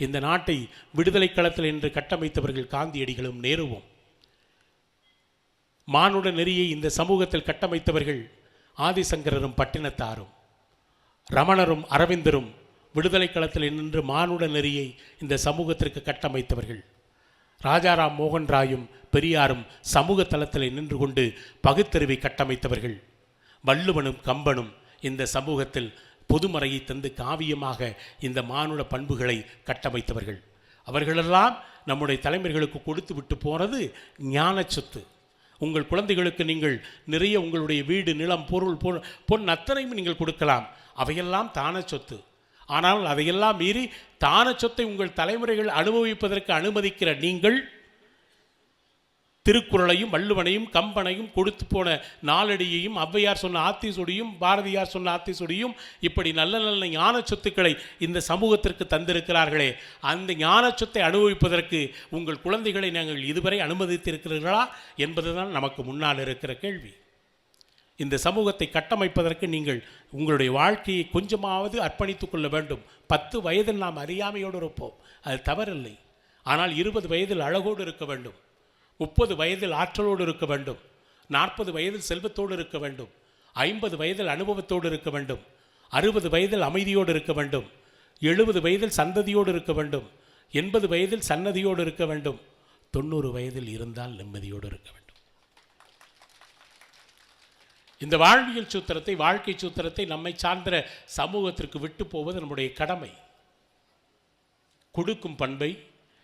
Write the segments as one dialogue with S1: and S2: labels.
S1: இந்த நாட்டை விடுதலை களத்தில் என்று கட்டமைத்தவர்கள் காந்தியடிகளும் நேருவும். மானுட நெறியை இந்த சமூகத்தில் கட்டமைத்தவர்கள் ஆதிசங்கரரும் பட்டினத்தாரும். ரமணரும் அரவிந்தரும் விடுதலை களத்தில் நின்று மானுட நெறியை இந்த சமூகத்திற்கு கட்டமைத்தவர்கள். ராஜாராம் மோகன் ராயும் பெரியாரும் சமூக தளத்தில் நின்று கொண்டு பகுத்தறிவை கட்டமைத்தவர்கள். வள்ளுவனும் கம்பனும் இந்த சமூகத்தில் பொதுமறையை தந்து காவியமாக இந்த மானுட பண்புகளை கட்டமைத்தவர்கள். அவர்களெல்லாம் நம்முடைய தலைமுறைகளுக்கு கொடுத்து விட்டு போனது ஞான சொத்து. உங்கள் குழந்தைகளுக்கு நீங்கள் நிறைய உங்களுடைய வீடு, நிலம், பொருள், பொன் அத்தனையும் நீங்கள் கொடுக்கலாம். அவையெல்லாம் தான சொத்து. ஆனால் அதையெல்லாம் மீறி தான சொத்தை உங்கள் தலைமுறைகள் அனுபவிப்பதற்கு அனுமதிக்கிற நீங்கள் திருக்குறளையும் வள்ளுவனையும் கம்பனையும் கொடுத்து போன நாலடியையும் ஔவையார் சொன்ன ஆத்திசொடியும் பாரதியார் சொன்ன ஆத்திசொடியும் இப்படி நல்ல நல்ல ஞான சொத்துக்களை இந்த சமூகத்திற்கு தந்திருக்கிறார்களே, அந்த ஞான சொத்தை அனுபவிப்பதற்கு உங்கள் குழந்தைகளை நாங்கள் இதுவரை அனுமதித்திருக்கிறீர்களா என்பதுதான் நமக்கு முன்னால் இருக்கிற கேள்வி. இந்த சமூகத்தை கட்டமைப்பதற்கு நீங்கள் உங்களுடைய வாழ்க்கையை கொஞ்சமாவது அர்ப்பணித்துக் கொள்ள வேண்டும். 10 வயதில் நாம் அறியாமையோடு இருப்போம், அது தவறில்லை. ஆனால் 20 வயதில் அழகோடு இருக்க வேண்டும், 30 வயதில் ஆற்றலோடு இருக்க வேண்டும், 40 வயதில் செல்வத்தோடு இருக்க வேண்டும், 50 வயதில் அனுபவத்தோடு இருக்க வேண்டும், 60 வயதில் அமைதியோடு இருக்க வேண்டும், 70 வயதில் சந்ததியோடு இருக்க வேண்டும், 80 வயதில் சன்னதியோடு இருக்க வேண்டும், 90 வயதில் இருந்தால் நிம்மதியோடு இருக்க வேண்டும். இந்த வாழ்வியல் சூத்திரத்தை, வாழ்க்கை சூத்திரத்தை நம்மை சார்ந்த சமூகத்திற்கு விட்டு போவது நம்முடைய கடமை. கொடுக்கும் பண்பை,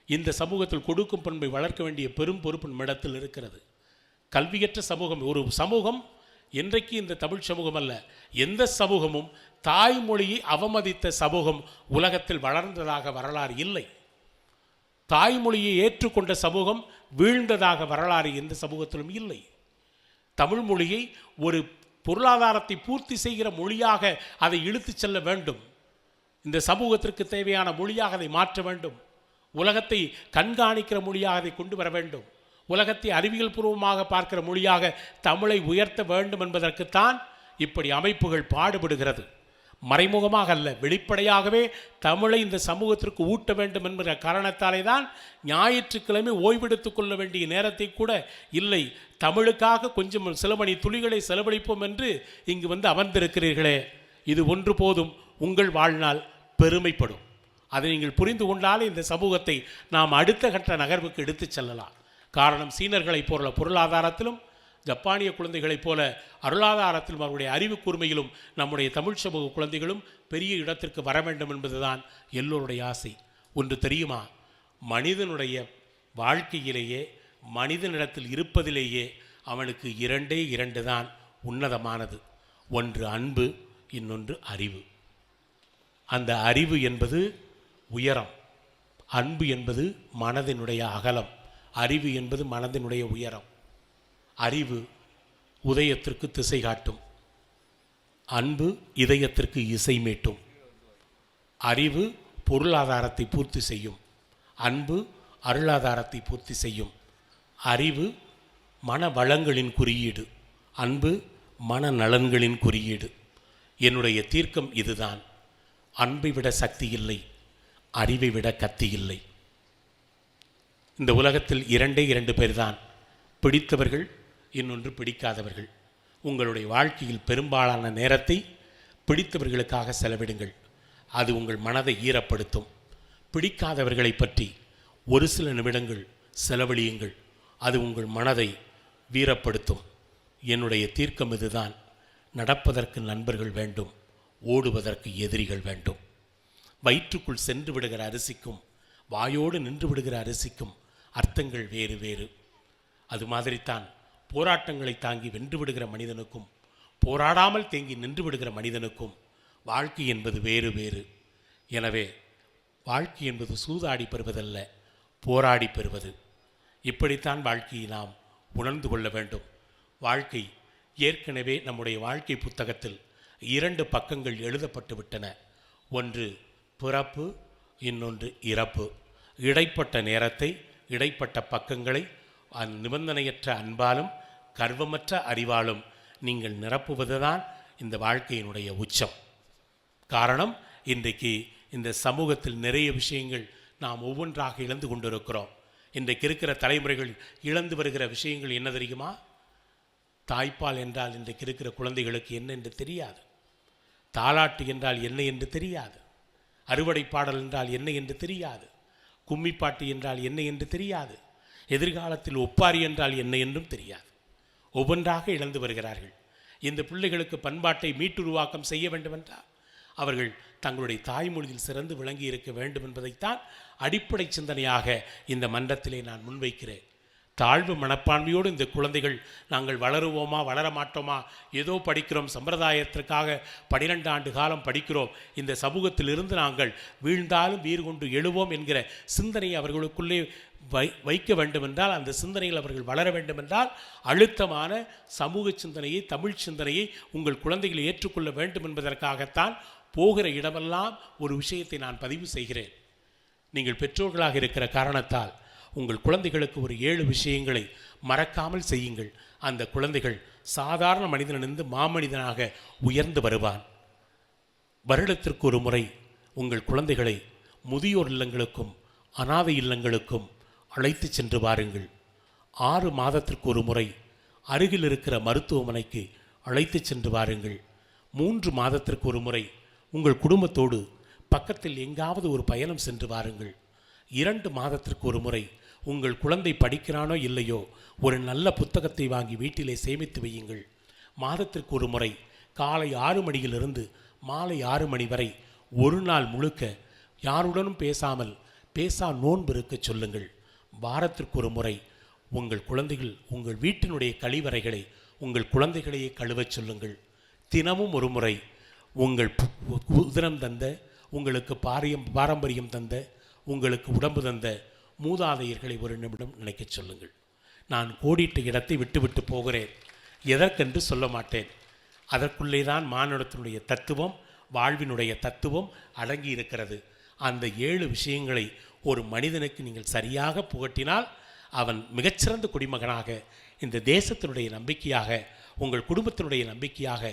S1: இந்த சமூகத்தில் கொடுக்கும் பண்பை வளர்க்க வேண்டிய பெரும் பொறுப்பு நம்மிடத்தில் இருக்கிறது. கல்வியற்ற சமூகம், ஒரு சமூகம் என்றைக்கு இந்த தமிழ் சமூகம் அல்ல, எந்த சமூகமும் தாய்மொழியை அவமதித்த சமூகம் உலகத்தில் வளர்ந்ததாக வரலாறு இல்லை. தாய்மொழியை ஏற்றுக்கொண்ட சமூகம் வீழ்ந்ததாக வரலாறு எந்த சமூகத்திலும் இல்லை. தமிழ் மொழியை ஒரு பொருளாதாரத்தை பூர்த்தி செய்கிற மொழியாக அதை இழுத்து செல்ல வேண்டும். இந்த சமூகத்திற்கு தேவையான மொழியாக அதை மாற்ற வேண்டும். உலகத்தை கண்காணிக்கிற மொழியாக அதை கொண்டு வர வேண்டும். உலகத்தை அறிவியல் பூர்வமாக பார்க்கிற மொழியாக தமிழை உயர்த்த வேண்டும் என்பதற்குத்தான் இப்படி அமைப்புகள் பாடுபடுகிறது. மறைமுகமாக அல்ல, வெளிப்படையாகவே தமிழை இந்த சமூகத்திற்கு ஊட்ட வேண்டும் என்கிற காரணத்தாலே தான் ஞாயிற்றுக்கிழமை ஓய்வெடுத்துக் கொள்ள வேண்டிய நேரத்தை கூட இல்லை, தமிழுக்காக கொஞ்சம் சில மணி துளிகளை செலவழிப்போம் என்று இங்கு வந்து அமர்ந்திருக்கிறீர்களே, இது ஒன்று போதும், உங்கள் வாழ்நாள் பெருமைப்படும். அதை நீங்கள் புரிந்து கொண்டாலே இந்த சமூகத்தை நாம் அடுத்த கட்ட நகர்வுக்கு எடுத்து செல்லலாம். காரணம், சீனர்களைப் போல பொருளாதாரத்திலும், ஜப்பானிய குழந்தைகளைப் போல அருளாதாரத்திலும், அவருடைய அறிவு கூர்மையிலும் நம்முடைய தமிழ் சமூக குழந்தைகளும் பெரிய இடத்திற்கு வர வேண்டும் என்பதுதான் எல்லோருடைய ஆசை. ஒன்று தெரியுமா, மனிதனுடைய வாழ்க்கையிலேயே, மனிதனிடத்தில் இருப்பதிலேயே அவனுக்கு 2 தான் உன்னதமானது. ஒன்று அன்பு, இன்னொன்று அறிவு. அந்த அறிவு என்பது உயரம், அன்பு என்பது மனதினுடைய அகலம், அறிவு என்பது மனதினுடைய உயரம். அறிவு உதயத்திற்கு திசை காட்டும், அன்பு இதயத்திற்கு இசை மீட்டும். அறிவு பொருளாதாரத்தை பூர்த்தி செய்யும், அன்பு அருளாதாரத்தை பூர்த்தி செய்யும். அறிவு மன வளங்களின் குறியீடு, அன்பு மன நலன்களின் குறியீடு. என்னுடைய தீர்க்கம் இதுதான். அன்பை விட சக்தி இல்லை, அறிவை விட கத்தி இல்லை. இந்த உலகத்தில் 2 பேர் தான், பிடித்தவர்கள், இன்னொன்று பிடிக்காதவர்கள். உங்களுடைய வாழ்க்கையில் பெரும்பாலான நேரத்தை பிடித்தவர்களுக்காக செலவிடுங்கள், அது உங்கள் மனதை ஈரப்படுத்தும். பிடிக்காதவர்களை பற்றி ஒரு சில நிமிடங்கள் செலவழியுங்கள், அது உங்கள் மனதை வீரப்படுத்தும். என்னுடைய தீர்க்கம் இதுதான். நடப்பதற்கு நண்பர்கள் வேண்டும், ஓடுவதற்கு எதிரிகள் வேண்டும். வயிற்றுக்குள் சென்று விடுகிற அரிசிக்கும் வாயோடு நின்று விடுகிற அரிசிக்கும் அர்த்தங்கள் வேறு வேறு. அது மாதிரித்தான் போராட்டங்களை தாங்கி வென்று விடுகிற மனிதனுக்கும் போராடாமல் தேங்கி நின்று விடுகிற மனிதனுக்கும் வாழ்க்கை என்பது வேறு வேறு. எனவே வாழ்க்கை என்பது சூதாடி பெறுவதல்ல, போராடி பெறுவது. இப்படித்தான் வாழ்க்கையை நாம் உணர்ந்து கொள்ள வேண்டும். வாழ்க்கை ஏற்கனவே நம்முடைய வாழ்க்கை புத்தகத்தில் 2 பக்கங்கள் எழுதப்பட்டு விட்டன. ஒன்று பிறப்பு, இன்னொன்று இறப்பு. இடைப்பட்ட நேரத்தை, இடைப்பட்ட பக்கங்களை நிபந்தனையற்ற அன்பாலும் கர்வமற்ற அறிவாலும் நீங்கள் நிரப்புவதுதான் இந்த வாழ்க்கையினுடைய உச்சம். காரணம், இன்றைக்கு இந்த சமூகத்தில் நிறைய விஷயங்கள் நாம் ஒவ்வொன்றாக இழந்து கொண்டிருக்கிறோம். இன்றைக்கு இருக்கிற தலைமுறைகள் இழந்து வருகிற விஷயங்கள் என்ன தெரியுமா? தாய்ப்பால் என்றால் இன்றைக்கு இருக்கிற குழந்தைகளுக்கு என்ன என்று தெரியாது. தாலாட்டு என்றால் என்ன என்று தெரியாது. அறுவடை பாடல் என்றால் என்ன என்று தெரியாது. கும்மிப்பாட்டு என்றால் என்ன என்று தெரியாது. எதிர்காலத்தில் ஒப்பாரி என்றால் என்ன என்றும் தெரியாது. ஒவ்வொன்றாக இழந்து வருகிறார்கள். இந்த பிள்ளைகளுக்கு பண்பாட்டை மீட்டுருவாக்கம் செய்ய வேண்டுமென்றால் அவர்கள் தங்களுடைய தாய்மொழியில் சிறந்து விளங்கி இருக்க வேண்டும் என்பதைத்தான் அடிப்படை சிந்தனையாக இந்த மன்றத்திலே நான் முன்வைக்கிறேன். தாழ்வு மனப்பான்மையோடு இந்த குழந்தைகள் நாங்கள் வளருவோமா வளர மாட்டோமா, ஏதோ படிக்கிறோம், சம்பிரதாயத்திற்காக 12 ஆண்டு காலம் படிக்கிறோம், இந்த சமூகத்திலிருந்து நாங்கள் வீழ்ந்தாலும் வீர் கொண்டு எழுவோம் என்கிற சிந்தனையை அவர்களுக்குள்ளே வைக்க வேண்டுமென்றால், அந்த சிந்தனைகள் அவர்கள் வளர வேண்டுமென்றால் அழுத்தமான சமூக சிந்தனையை, தமிழ் சிந்தனையை உங்கள் குழந்தைகளை ஏற்றுக்கொள்ள வேண்டும் என்பதற்காகத்தான் போகிற இடமெல்லாம் ஒரு விஷயத்தை நான் பதிவு செய்கிறேன். நீங்கள் பெற்றோர்களாக இருக்கிற காரணத்தால் உங்கள் குழந்தைகளுக்கு ஒரு 7 விஷயங்களை மறக்காமல் செய்யுங்கள். அந்த குழந்தைகள் சாதாரண மனிதனிலிருந்து மாமனிதனாக உயர்ந்து வருவான். வருடத்திற்கு ஒரு முறை உங்கள் குழந்தைகளை முதியோர் இல்லங்களுக்கும் அனாதை இல்லங்களுக்கும் அழைத்து சென்று வாருங்கள். 6 மாதத்திற்கு ஒரு முறை அருகில் இருக்கிற மருத்துவமனைக்கு அழைத்து சென்று வாருங்கள். 3 மாதத்திற்கு ஒரு முறை உங்கள் குடும்பத்தோடு பக்கத்தில் எங்காவது ஒரு பயணம் சென்று வாருங்கள். 2 மாதத்திற்கு ஒரு முறை உங்கள் குழந்தை படிக்கிறானோ இல்லையோ ஒரு நல்ல புத்தகத்தை வாங்கி வீட்டிலே சேமித்து வையுங்கள். மாதத்திற்கு ஒரு முறை காலை 6 மணியிலிருந்து மாலை 6 மணி வரை ஒரு நாள் முழுக்க யாருடனும் பேசாமல் நோன்பு இருக்க சொல்லுங்கள். வாரத்திற்கு ஒரு முறை உங்கள் குழந்தைகள் உங்கள் வீட்டினுடைய கழிவறைகளை உங்கள் குழந்தைகளையே கழுவச் சொல்லுங்கள். தினமும் ஒரு முறை உங்கள் உதிரம் தந்த, உங்களுக்கு பாரம்பரியம் தந்த, உங்களுக்கு உடம்பு தந்த மூதாதையர்களை ஒரு நிமிடம் நினைக்கச் சொல்லுங்கள். நான் கோடிட்ட இடத்தை விட்டுவிட்டு போகிறேன், எதற்கென்று சொல்ல மாட்டேன். அதற்குள்ளே தான் மானுடத்தினுடைய தத்துவம், வாழ்வினுடைய தத்துவம் அடங்கி இருக்கிறது. அந்த 7 விஷயங்களை ஒரு மனிதனுக்கு நீங்கள் சரியாக புகட்டினால் அவன் மிகச்சிறந்த குடிமகனாக, இந்த தேசத்தினுடைய நம்பிக்கையாக, உங்கள் குடும்பத்தினுடைய நம்பிக்கையாக,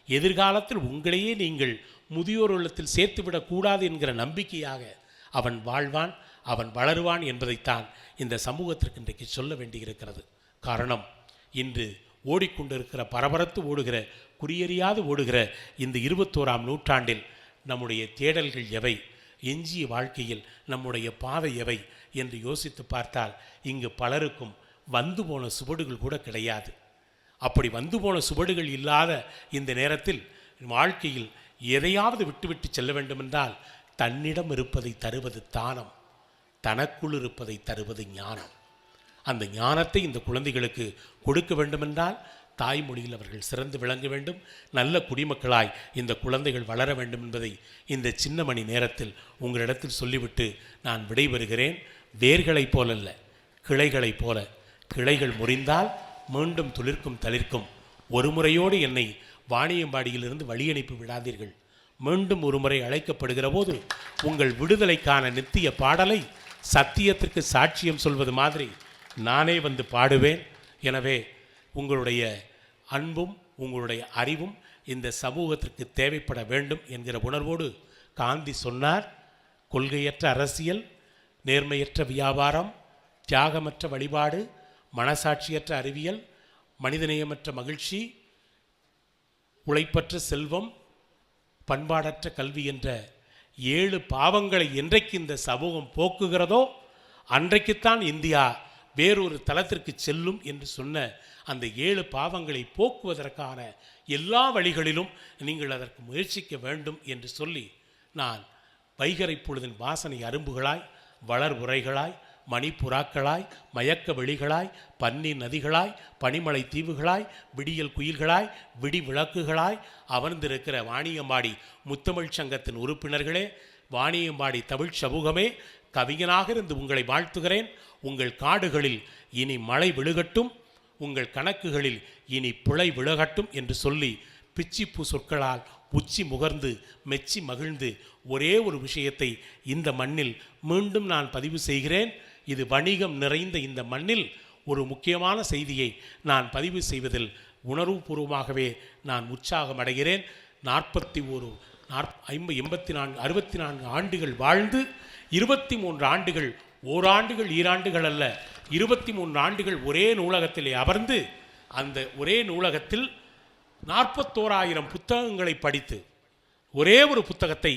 S1: எதிர்காலத்தில் உங்களையே நீங்கள் முதியோர் இல்லத்தில் சேர்த்துவிடக்கூடாது என்கிற நம்பிக்கையாக அவன் வாழ்வான், அவன் வளருவான் என்பதைத்தான் இந்த சமூகத்திற்கு இன்றைக்கு சொல்ல வேண்டியிருக்கிறது. காரணம், இன்று ஓடிக்கொண்டிருக்கிற பரபரத்து ஓடுகிற, குறியறியாது ஓடுகிற இந்த 21ஆம் நூற்றாண்டில் நம்முடைய தேடல்கள் எவை, எஞ்சிய வாழ்க்கையில் நம்முடைய பாதை எவை என்று யோசித்து பார்த்தால் இங்கு பலருக்கும் வந்து போன சுவடுகள் கூட கிடையாது. அப்படி வந்து போன சுவடுகள் இல்லாத இந்த நேரத்தில் வாழ்க்கையில் எதையாவது விட்டுவிட்டு செல்ல வேண்டுமென்றால் தன்னிடம் இருப்பதை தருவது தானம், தனக்குள் இருப்பதை தருவது ஞானம். அந்த ஞானத்தை இந்த குழந்தைகளுக்கு கொடுக்க வேண்டுமென்றால் தாய்மொழியில் அவர்கள் சிறந்து விளங்க வேண்டும், நல்ல குடிமக்களாய் இந்த குழந்தைகள் வளர வேண்டும் என்பதை இந்த சின்ன மணி நேரத்தில் உங்களிடத்தில் சொல்லிவிட்டு நான் விடைபெறுகிறேன். வேர்களைப் போலல்ல, கிளைகளைப் போல. கிளைகள் முறிந்தால் மீண்டும் துளிர்க்கும் தளிர்க்கும். ஒரு முறையோடு என்னை வாணியம்பாடியிலிருந்து வழி அனுப்பி விடாதீர்கள். மீண்டும் ஒரு முறை அழைக்கப்படுகிற போது உங்கள் விடுதலைக்கான நித்திய பாடலை சத்தியத்திற்கு சாட்சியம் சொல்வது மாதிரி நானே வந்து பாடுவேன். எனவே உங்களுடைய அன்பும் உங்களுடைய அறிவும் இந்த சமூகத்திற்கு தேவைப்பட வேண்டும் என்கிற உணர்வோடு காந்தி சொன்னார், கொள்கையற்ற அரசியல், நேர்மையற்ற வியாபாரம், தியாகமற்ற வழிபாடு, மனசாட்சியற்ற அறிவியல், மனிதநேயமற்ற மகிழ்ச்சி, உழைப்பற்ற செல்வம், பண்பாடற்ற கல்வி என்ற 7 பாவங்களை என்றைக்கு இந்த சமூகம் போக்குகிறதோ அன்றைக்குத்தான் இந்தியா வேறொரு தளத்திற்கு செல்லும் என்று சொன்ன அந்த 7 பாவங்களை போக்குவதற்கான எல்லா வழிகளிலும் நீங்கள் அதற்கு முயற்சிக்க வேண்டும் என்று சொல்லி நான் வைகறை பொழுதின் வாசனை அரும்புகளாய், வளர் உரைகளாய், மணிப்புறாக்களாய், மயக்க வெளிகளாய், பன்னி நதிகளாய், பனிமலை தீவுகளாய், விடியல் குயில்களாய், விடி விளக்குகளாய் அமர்ந்திருக்கிற வாணியம்பாடி முத்தமிழ் சங்கத்தின் உறுப்பினர்களே, வாணியம்பாடி தமிழ் சமூகமே, கவிஞனாக இருந்து உங்களை வாழ்த்துகிறேன். உங்கள் காடுகளில் இனி மழை விழுகட்டும், உங்கள் கணக்குகளில் இனி பிழை விழுகட்டும் என்று சொல்லி பிச்சிப்பூ சொற்களால் உச்சி முகர்ந்து மெச்சி மகிழ்ந்து ஒரே ஒரு விஷயத்தை இந்த மண்ணில் மீண்டும் நான் பதிவு செய்கிறேன். இது வணிகம் நிறைந்த இந்த மண்ணில் ஒரு முக்கியமான செய்தியை நான் பதிவு செய்வதில் உணர்வுபூர்வமாகவே நான் உற்சாகம் அடைகிறேன். 64 ஆண்டுகள் வாழ்ந்து 23 ஆண்டுகள், ஓராண்டுகள் ஈராண்டுகள் அல்ல, 23 ஆண்டுகள் ஒரே நூலகத்திலே அமர்ந்து அந்த ஒரே நூலகத்தில் 41,000 புத்தகங்களை படித்து ஒரே ஒரு புத்தகத்தை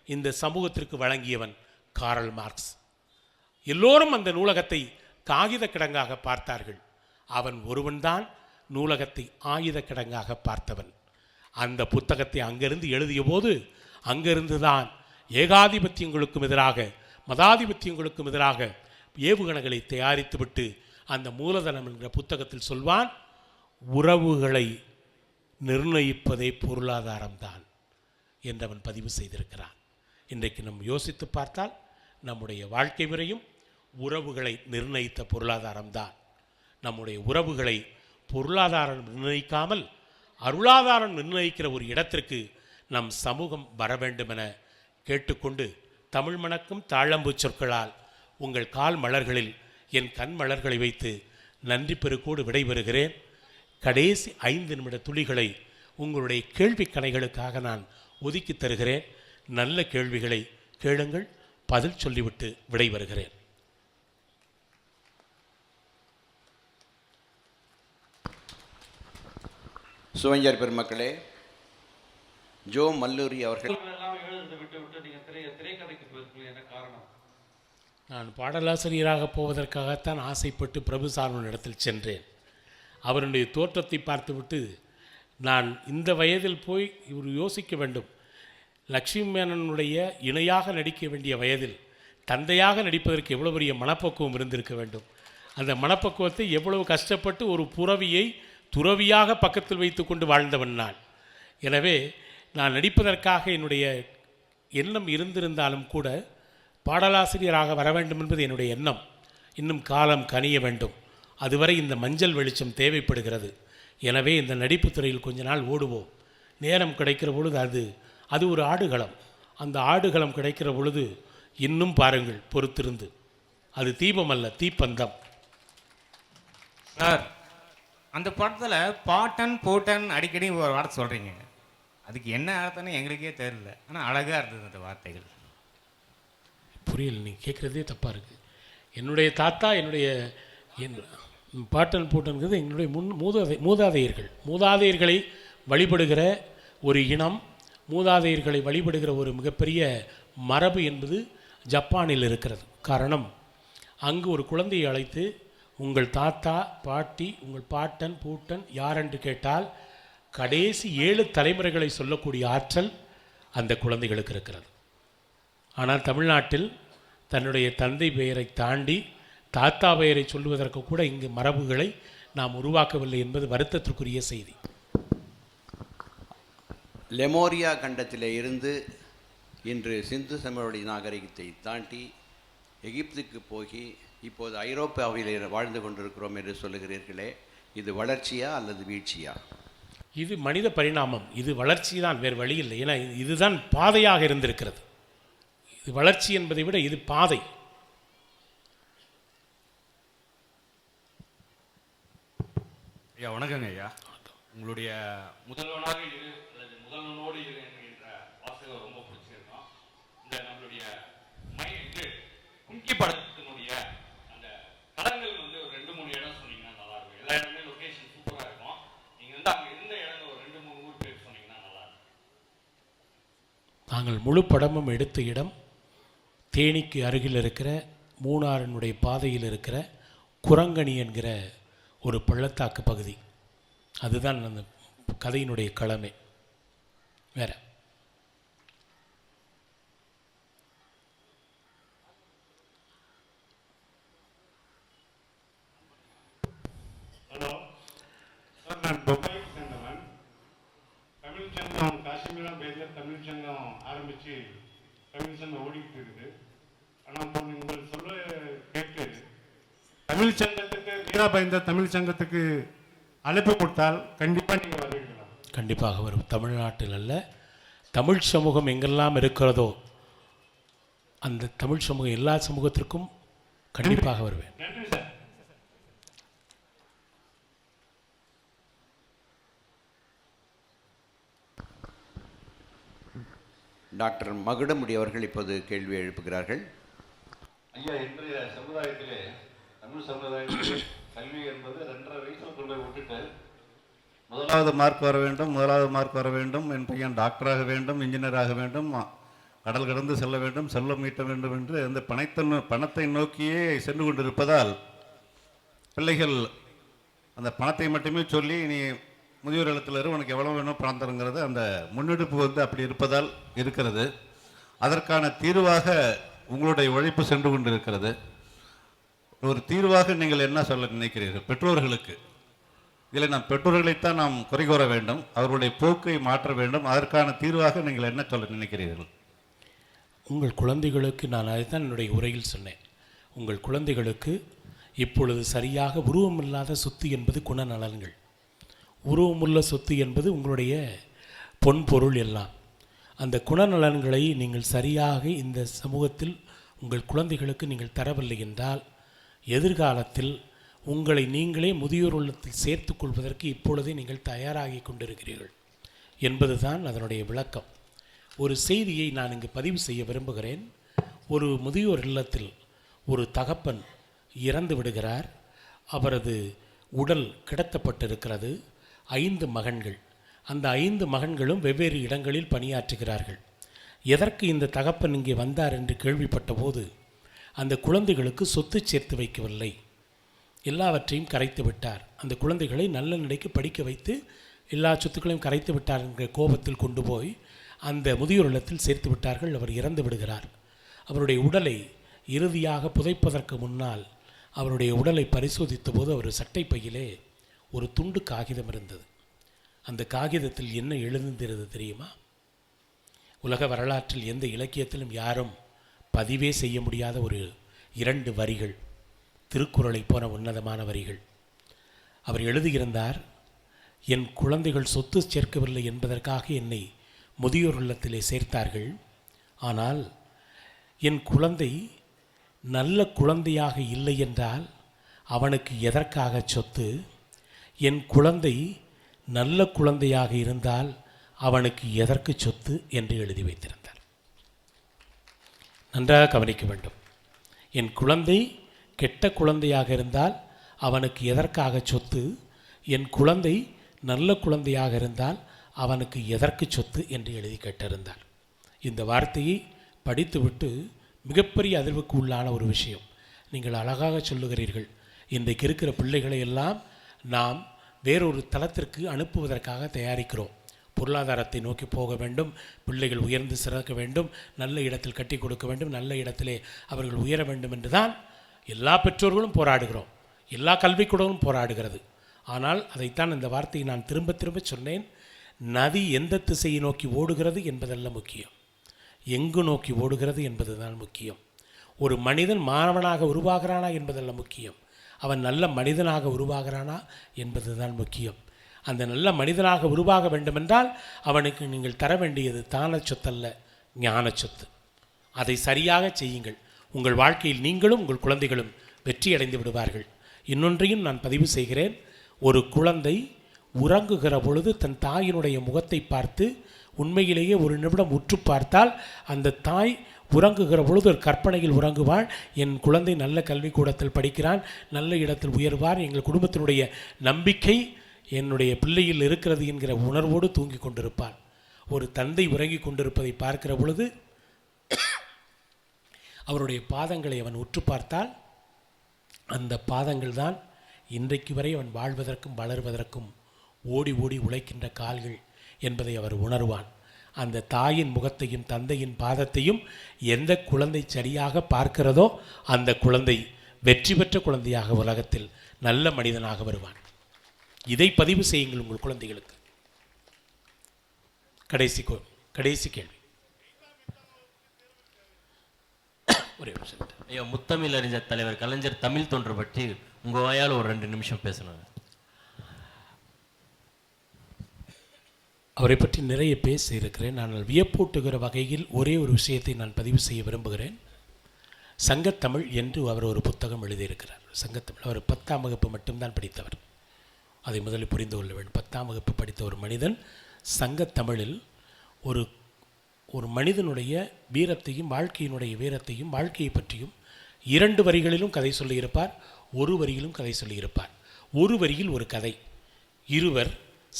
S1: இந்த சமூகத்திற்கு வழங்கியவன் காரல் மார்க்ஸ். எல்லோரும் அந்த நூலகத்தை காகித கிடங்காக பார்த்தார்கள். அவன் ஒருவன்தான் நூலகத்தை ஆயுத கிடங்காக பார்த்தவன். அந்த புத்தகத்தை அங்கிருந்து எழுதிய போது அங்கிருந்து தான் ஏகாதிபத்தியங்களுக்கும் எதிராக, மதாதிபத்தியங்களுக்கும் எதிராக ஏவுகணைகளை தயாரித்துவிட்டு அந்த மூலதனம் என்ற புத்தகத்தில் சொல்வான், உறவுகளை நிர்ணயிப்பதே பொருளாதாரம்தான் என்றவன் பதிவு செய்திருக்கிறான். இன்றைக்கு நம் யோசித்து பார்த்தால் நம்முடைய வாழ்க்கை முறையும் உறவுகளை நிர்ணயித்த பொருளாதாரம்தான். நம்முடைய உறவுகளை பொருளாதாரம் நிர்ணயிக்காமல் அருளாதாரம் நிர்ணயிக்கிற ஒரு இடத்திற்கு நம் சமூகம் வர வேண்டுமென கேட்டுக்கொண்டு, தமிழ் மணக்கும் தாழம்பூ சொற்களால் உங்கள் கால் மலர்களில் என் கண் மலர்களை வைத்து நன்றி பெருக்கோடு விடைபெறுகிறேன். கடைசி 5 நிமிட துளிகளை உங்களுடைய கேள்வி கணைகளுக்காக நான் ஒதுக்கி தருகிறேன். நல்ல கேள்விகளை கேளுங்கள், பதில் சொல்லிவிட்டு விடைபெறுகிறேன்.
S2: சுவைஞர் பெருமக்களே, ஜோ மல்லூரி அவர்கள்
S1: நான் பாடலாசிரியராக போவதற்காகத்தான் ஆசைப்பட்டு பிரபுசாரன் இடத்தில் சென்றேன். அவருடைய தோற்றத்தை பார்த்துவிட்டு நான் இந்த வயதில் போய் இவர் யோசிக்க வேண்டும், லக்ஷ்மி மேனனுடைய இணையாக நடிக்க வேண்டிய வயதில் தந்தையாக நடிப்பதற்கு எவ்வளோ பெரிய மனப்பக்குவம் இருந்திருக்க வேண்டும். அந்த மனப்பக்குவத்தை எவ்வளவு கஷ்டப்பட்டு ஒரு புறவியை துறவியாக பக்கத்தில் வைத்து கொண்டு வாழ்ந்தவன் நான். எனவே நான் நடிப்பதற்காக என்னுடைய எண்ணம் இருந்திருந்தாலும் கூட பாடலாசிரியராக வர வேண்டும் என்பது என்னுடைய எண்ணம். இன்னும் காலம் கனிய வேண்டும், அதுவரை இந்த மஞ்சள் வெளிச்சம் தேவைப்படுகிறது. எனவே இந்த நடிப்பு துறையில் கொஞ்ச நாள் ஓடுவோம். நேரம் கிடைக்கிற பொழுது அது ஒரு ஆடுகளம். அந்த ஆடுகளம் கிடைக்கிற பொழுது இன்னும் பாருங்கள் பொறுத்திருந்து. அது தீபம் அல்ல, தீப்பந்தம்.
S3: சார், அந்த படத்தில் பாட்டன் போட்டன் அடிக்கடி ஒரு வார்த்தை சொல்கிறீங்க, அதுக்கு என்ன அர்த்தம்னு எங்களுக்கே தெரியல. ஆனால் அழகாக இருந்தது அந்த வார்த்தைகள்.
S1: புரியல, நீங்கள் கேட்குறதே தப்பாக இருக்குது. என்னுடைய தாத்தா, என் பாட்டன் போட்டன்கிறது எங்களுடைய மூதாதையர்களை வழிபடுகிற ஒரு இனம், மூதாதையர்களை வழிபடுகிற ஒரு மிகப்பெரிய மரபு என்பது ஜப்பானில் இருக்கிறது. காரணம், அங்கு ஒரு குழந்தையை அழைத்து உங்கள் தாத்தா, பாட்டி, உங்கள் பாட்டன், பூட்டன் யார் என்று கேட்டால் கடைசி 7 தலைமுறைகளை சொல்லக்கூடிய ஆற்றல் அந்த குழந்தைகளுக்கு இருக்கிறது. ஆனால் தமிழ்நாட்டில் தன்னுடைய தந்தை பெயரை தாண்டி தாத்தா பெயரை சொல்வதற்கு கூட இங்கு மரபுகளை நாம் உருவாக்கவில்லை என்பது வருத்தத்திற்குரிய செய்தி.
S2: லெமோரியா கண்டத்திலே இருந்து இன்று சிந்து சமவெளி நாகரிகத்தை தாண்டி எகிப்துக்கு போய் இப்போது ஐரோப்பாவிலே வாழ்ந்து கொண்டிருக்கிறோம் என்று சொல்லுகிறீர்களே, இது வளர்ச்சியா அல்லது வீழ்ச்சியா?
S1: இது மனித பரிணாமம், இது வளர்ச்சி தான், வேறு வழி இல்லை. ஏன்னா இதுதான் பாதையாக இருந்திருக்கிறது. இது வளர்ச்சி என்பதை விட இது பாதை.
S3: ஐயா வணக்கங்க. ஐயா, உங்களுடைய முதல்வனாக இரு அல்லது முதல்வனோடு இரு என்கின்ற வாசகம் ரொம்ப பிடிச்சிருக்கோம். இந்த நம்மளுடைய கும்கி படத்தினுடைய அந்த தளங்கள் வந்து ஒரு 2-3 இடம் சொன்னீங்கன்னா நல்லா இருக்கும். எல்லா இடமே லொகேஷன் சூப்பராக இருக்கும். நீங்கள் வந்து அங்கே இருந்த இடம் ஒரு 2-3 ஊர் பேர் சொன்னீங்கன்னா நல்லா இருக்கும்.
S1: நாங்கள் முழு படமும் எடுத்த இடம் தேனிக்கு அருகில் இருக்கிற மூணாறினுடைய பாதையில் இருக்கிற குரங்கணி என்கிற ஒரு பள்ளத்தாக்கு பகுதி. அதுதான் அந்த கதையினுடைய களமே. வேற
S4: ஹலோ சார், நான் பொம்பாய்க்கு சேர்ந்தவன். தமிழ் சங்கம் காஷ்மீரா பேரில் தமிழ் சங்கம் ஆரம்பித்து தமிழ் சங்கம் ஓடிக்கிட்டு இருக்குது. ஆனால் இப்போ நீங்கள் சொல்ல கேட்டு தமிழ் சங்கத்துக்கு வீராபயந்த தமிழ் சங்கத்துக்கு அழைப்பு கொடுத்தால் கண்டிப்பாக நீங்கள் வருவீங்களா?
S1: கண்டிப்பாக வரும். தமிழ்நாட்டில் அல்ல, தமிழ் சமூகம் எங்கெல்லாம் இருக்கிறதோ அந்த தமிழ் சமூகம் எல்லா சமூகத்திற்கும் கண்டிப்பாக வருவேன்.
S4: நன்றி சார்.
S2: டாக்டர் மகுடமுடி அவர்கள் இப்போது கேள்வி எழுப்புகிறார்கள்.
S4: ஐயா, இன்றைய சமுதாயத்திலே, தமிழ் சமுதாயத்திலே கல்வி என்பது 2.5 வயசில் கொண்டு போய் விட்டுட்டு முதலாவது மார்க் வர வேண்டும், என் பையன் டாக்டராக வேண்டும், இன்ஜினியராக வேண்டும், கடல் கடந்து செல்ல வேண்டும், செல்வம் மீட்ட வேண்டும் என்று அந்த பணத்தை நோக்கியே சென்று கொண்டிருப்பதால் பிள்ளைகள் அந்த பணத்தை மட்டுமே சொல்லி நீ முதியோர் இல்லத்தில் உனக்கு எவ்வளோ வேணும் பணம் தருங்கிறது அந்த முன்னெடுப்பு அப்படி இருப்பதால் இருக்கிறது. அதற்கான தீர்வாக உங்களுடைய உழைப்பு சென்று கொண்டிருக்கிறது. ஒரு தீர்வாக நீங்கள் என்ன சொல்ல நினைக்கிறீர்கள் பெற்றோர்களுக்கு? இதில் நாம் பெற்றோர்களைத்தான் நாம் குறை கூற வேண்டும், அவர்களுடைய போக்கை மாற்ற வேண்டும். அதற்கான தீர்வாக நீங்கள் என்ன சொல்ல நினைக்கிறீர்கள்?
S1: உங்கள் குழந்தைகளுக்கு நான் அதைத்தான் என்னுடைய உரையில் சொன்னேன். உங்கள் குழந்தைகளுக்கு இப்பொழுது சரியாக உருவமில்லாத சொத்து என்பது குணநலன்கள், உருவமுள்ள சொத்து என்பது உங்களுடைய பொன் பொருள் எல்லாம். அந்த குணநலன்களை நீங்கள் சரியாக இந்த சமூகத்தில் உங்கள் குழந்தைகளுக்கு நீங்கள் தரவில்லை என்றால் எதிர்காலத்தில் உங்களை நீங்களே முதியோர் இல்லத்தில் சேர்த்து கொள்வதற்கு இப்பொழுதே நீங்கள் தயாராகி கொண்டிருக்கிறீர்கள் என்பது தான் அதனுடைய விளக்கம். ஒரு செய்தியை நான் இங்கு பதிவு செய்ய விரும்புகிறேன். ஒரு முதியோர் இல்லத்தில் ஒரு தகப்பன் இறந்து விடுகிறார். அவரது உடல் கிடத்தப்பட்டிருக்கிறது. 5 மகன்கள். அந்த 5 மகன்களும் வெவ்வேறு இடங்களில் பணியாற்றுகிறார்கள். எதற்கு இந்த தகப்பன் இங்கே வந்தார் என்று கேள்விப்பட்ட போது அந்த குழந்தைகளுக்கு சொத்து சேர்த்து வைக்கவில்லை, எல்லாவற்றையும் கரைத்து விட்டார். அந்த குழந்தைகளை நல்ல நிலைக்கு படிக்க வைத்து எல்லா சொத்துக்களையும் கரைத்து விட்டார் என்கிற கோபத்தில் கொண்டு போய் அந்த முதியோர் இல்லத்தில் சேர்த்து விட்டார்கள். அவர் இறந்து விடுகிறார். அவருடைய உடலை இறுதியாக புதைப்பதற்கு முன்னால் அவருடைய உடலை பரிசோதித்த போது அவர் சட்டை பையிலே ஒரு துண்டு காகிதம் இருந்தது. அந்த காகிதத்தில் என்ன எழுந்திருந்தது தெரியுமா? உலக வரலாற்றில் எந்த இலக்கியத்திலும் யாரும் பதிவே செய்ய முடியாத ஒரு 2 வரிகள், திருக்குறளை போன உன்னதமான வரிகள். அவர் எழுதியிருந்தார், என் குழந்தைகள் சொத்து சேர்க்கவில்லை என்பதற்காக என்னை முதியோர் இல்லத்திலே சேர்த்தார்கள். ஆனால் என் குழந்தை நல்ல குழந்தையாக இல்லை என்றால் அவனுக்கு எதற்காக சொத்து? என் குழந்தை நல்ல குழந்தையாக இருந்தால் அவனுக்கு எதற்கு சொத்து என்று எழுதி வைத்திருந்தார். நன்றாக கவனிக்க வேண்டும். என் குழந்தை கெட்ட குழந்தையாக இருந்தால் அவனுக்கு எதற்காக சொத்து? என் குழந்தை நல்ல குழந்தையாக இருந்தால் அவனுக்கு எதற்கு சொத்து என்று எழுதி கேட்டிருந்தார். இந்த வார்த்தையை படித்துவிட்டு மிகப்பெரிய அதிர்வுக்கு உள்ளான ஒரு விஷயம். நீங்கள் அழகாக சொல்லுகிறீர்கள், இன்றைக்கு இருக்கிற பிள்ளைகளை எல்லாம் நாம் வேறொரு தளத்திற்கு அனுப்புவதற்காக தயாரிக்கிறோம். பொருளாதாரத்தை நோக்கி போக வேண்டும், பிள்ளைகள் உயர்ந்து சிறக்க வேண்டும், நல்ல இடத்தில் கட்டி கொடுக்க வேண்டும், நல்ல இடத்திலே அவர்கள் உயர வேண்டும் என்று தான் எல்லா பெற்றோர்களும் போராடுகிறோம், எல்லா கல்விக்கூடமும் போராடுகிறது. ஆனால் அதைத்தான் இந்த வார்த்தையை நான் திரும்ப திரும்ப சொன்னேன். நதி எந்த திசையை நோக்கி ஓடுகிறது என்பதல்ல முக்கியம், எங்கு நோக்கி ஓடுகிறது என்பதுதான் முக்கியம். ஒரு மனிதன் மாணவனாக உருவாகிறானா என்பதல்ல முக்கியம், அவன் நல்ல மனிதனாக உருவாகிறானா என்பதுதான் முக்கியம். அந்த நல்ல மனிதனாக உருவாக வேண்டுமென்றால் அவனுக்கு நீங்கள் தர வேண்டியது தான சொத்தல்ல, ஞான சொத்து. அதை சரியாக செய்யுங்கள். உங்கள் வாழ்க்கையில் நீங்களும் உங்கள் குழந்தைகளும் வெற்றி அடைந்து விடுவார்கள். இன்னொன்றையும் நான் பதிவு செய்கிறேன். ஒரு குழந்தை உறங்குகிற பொழுது தன் தாயினுடைய முகத்தை பார்த்து உண்மையிலேயே ஒரு நிமிடம் உற்று பார்த்தால் அந்த தாய் உறங்குகிற பொழுது ஒரு கற்பனையில் உறங்குவாள். என் குழந்தை நல்ல கல்விக்கூடத்தில் படிக்கிறான், நல்ல இடத்தில் உயர்வார், எங்கள் குடும்பத்தினுடைய நம்பிக்கை என்னுடைய பிள்ளையில் இருக்கிறது என்கிற உணர்வோடு தூங்கி கொண்டிருப்பாள். ஒரு தந்தை உறங்கி கொண்டிருப்பதை பார்க்கிற பொழுது அவருடைய பாதங்களை அவன் உற்று பார்த்தால் அந்த பாதங்கள் தான் இன்றைக்கு வரை அவன் வாழ்வதற்கும் வளர்வதற்கும் ஓடி ஓடி உழைக்கின்ற கால்கள் என்பதை அவர் உணர்வான். அந்த தாயின் முகத்தையும் தந்தையின் பாதத்தையும் எந்த குழந்தை சரியாக பார்க்கிறதோ அந்த குழந்தை வெற்றி பெற்ற குழந்தையாக உலகத்தில் நல்ல மனிதனாக வருவான். இதை பதிவு செய்யுங்கள் உங்கள் குழந்தைகளுக்கு. கடைசி கேள்வி. ஒரே நிமிஷம்.
S5: ஐயா, முத்தமிழ் அறிஞர் தலைவர் கலைஞர் தமிழ் தொன்று பற்றி உங்கள் வாயால் ஒரு 2 நிமிஷம் பேசணும்.
S1: அவரை பற்றி நிறைய பேச இருக்கிறேன். ஆனால் வியப்பூட்டுகிற வகையில் ஒரே ஒரு விஷயத்தை நான் பதிவு செய்ய விரும்புகிறேன். சங்கத்தமிழ் என்று அவர் ஒரு புத்தகம் எழுதியிருக்கிறார். சங்கத்தமிழ் அவர் 10ஆம் வகுப்பு மட்டும்தான் படித்தவர். அதை முதலில் புரிந்து கொள்ள வேண்டும். 10ஆம் வகுப்பு படித்த ஒரு மனிதன் சங்கத்தமிழில் ஒரு மனிதனுடைய வீரத்தையும் வாழ்க்கையினுடைய வீரத்தையும் வாழ்க்கையை பற்றியும் 2 வரிகளிலும் கதை சொல்லியிருப்பார், ஒரு வரியிலும் கதை சொல்லியிருப்பார். ஒரு வரியில் ஒரு கதை. இருவர்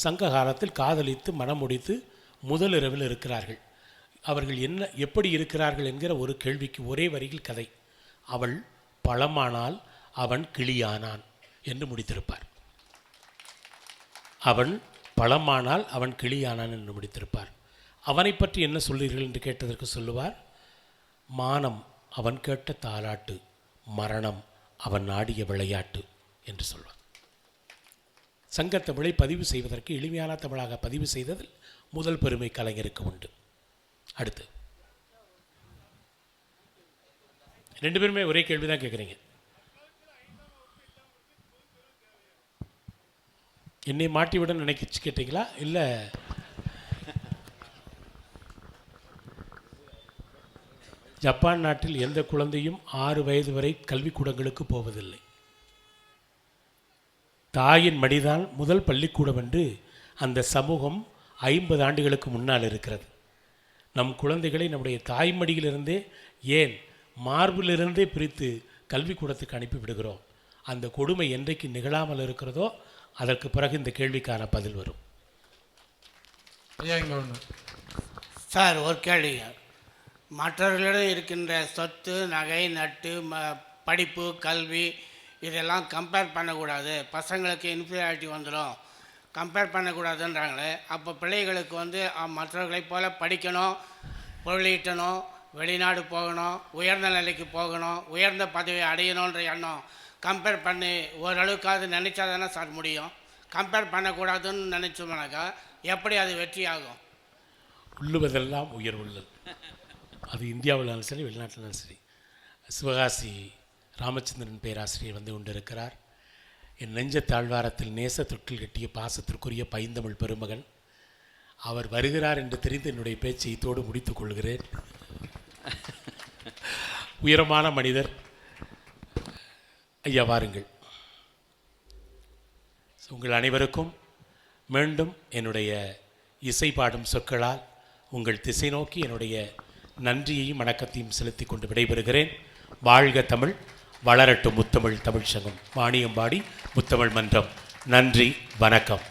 S1: சங்க காலத்தில் காதலித்து மனம் முடித்து முதல் இரவில் இருக்கிறார்கள். அவர்கள் எப்படி இருக்கிறார்கள் என்கிற ஒரு கேள்விக்கு ஒரே வரியில் கதை. அவள் பழமானால் அவன் கிளியானான் என்று முடித்திருப்பார். அவன் பழமானால் அவன் கிளியானான் என்று முடித்திருப்பார். அவனை பற்றி என்ன சொல்கிறீர்கள் என்று கேட்டதற்கு சொல்லுவார், மானம் அவன் கேட்ட தாலாட்டு, மரணம் அவன் நாடிய விளையாட்டு என்று சொல்வார். சங்கத்தமிழை பதிவு செய்வதற்கு எளிமையான தமிழாக பதிவு செய்ததில் முதல் பெருமை கலைஞருக்கு உண்டு. அடுத்து 2 பேருமே ஒரே கேள்வி தான் கேட்குறீங்க. என்னை மாட்டிவிட நினைச்சு கேட்டீங்களா? இல்லை ஜப்பான் நாட்டில் எந்த குழந்தையும் 6 வயது வரை கல்விக்கூடங்களுக்கு போவதில்லை. தாயின் மடிதான் முதல் பள்ளிக்கூடம் என்று அந்த சமூகம் 50 ஆண்டுகளுக்கு முன்னால் இருக்கிறது. நம் குழந்தைகளை நம்முடைய தாய்மடியிலிருந்தே, ஏன் மார்பிலிருந்தே பிரித்து கல்விக்கூடத்துக்கு அனுப்பிவிடுகிறோம். அந்த கொடுமை என்றைக்கு நிகழாமல் இருக்கிறதோ அதற்கு பிறகு இந்த கேள்விக்கான பதில் வரும்.
S6: சார், ஒரு கேள்வி. மற்றவர்களிடம் இருக்கின்ற சொத்து, நகை, நட்டு, படிப்பு, கல்வி இதெல்லாம் கம்பேர் பண்ணக்கூடாது, பசங்களுக்கு இன்ஃபீரியாரிட்டி வந்துடும், கம்பேர் பண்ணக்கூடாதுன்றாங்களே. அப்போ பிள்ளைகளுக்கு மற்றவர்களைப் போல் படிக்கணும், பொருளீட்டணும், வெளிநாடு போகணும், உயர்ந்த நிலைக்கு போகணும், உயர்ந்த பதவியை அடையணுன்ற எண்ணம் கம்பேர் பண்ணி ஓரளவுக்காவது நினச்சா தானே சார் முடியும். கம்பேர் பண்ணக்கூடாதுன்னு நினச்சோம்னாக்கா எப்படி அது வெற்றி ஆகும்?
S1: உள்ளுவதெல்லாம் உயர்வுள்ளது. அது இந்தியாவிலும் சரி, வெளிநாட்டிலும் சரி. சிவகாசி ராமச்சந்திரன் பேராசிரியர் வந்து கொண்டிருக்கிறார். என் நெஞ்ச தாழ்வாரத்தில் நேச தொட்டில் கட்டிய பாசத்திற்குரிய பைந்தமிழ் பெருமகன். அவர் வருகிறார் என்று தெரிந்து என்னுடைய பேச்சை இத்தோடு முடித்துக் கொள்கிறேன். உயரமான மனிதர் ஐயா, வாருங்கள். உங்கள் அனைவருக்கும் மீண்டும் என்னுடைய இசை பாடும் சொற்களால் உங்கள் திசை நோக்கி என்னுடைய நன்றியையும் வணக்கத்தையும் செலுத்தி கொண்டு விடைபெறுகிறேன். வாழ்க தமிழ், வளரட்டும் முத்தமிழ் தமிழ்ச்சங்கம், வாணியம்பாடி முத்தமிழ் மன்றம். நன்றி, வணக்கம்.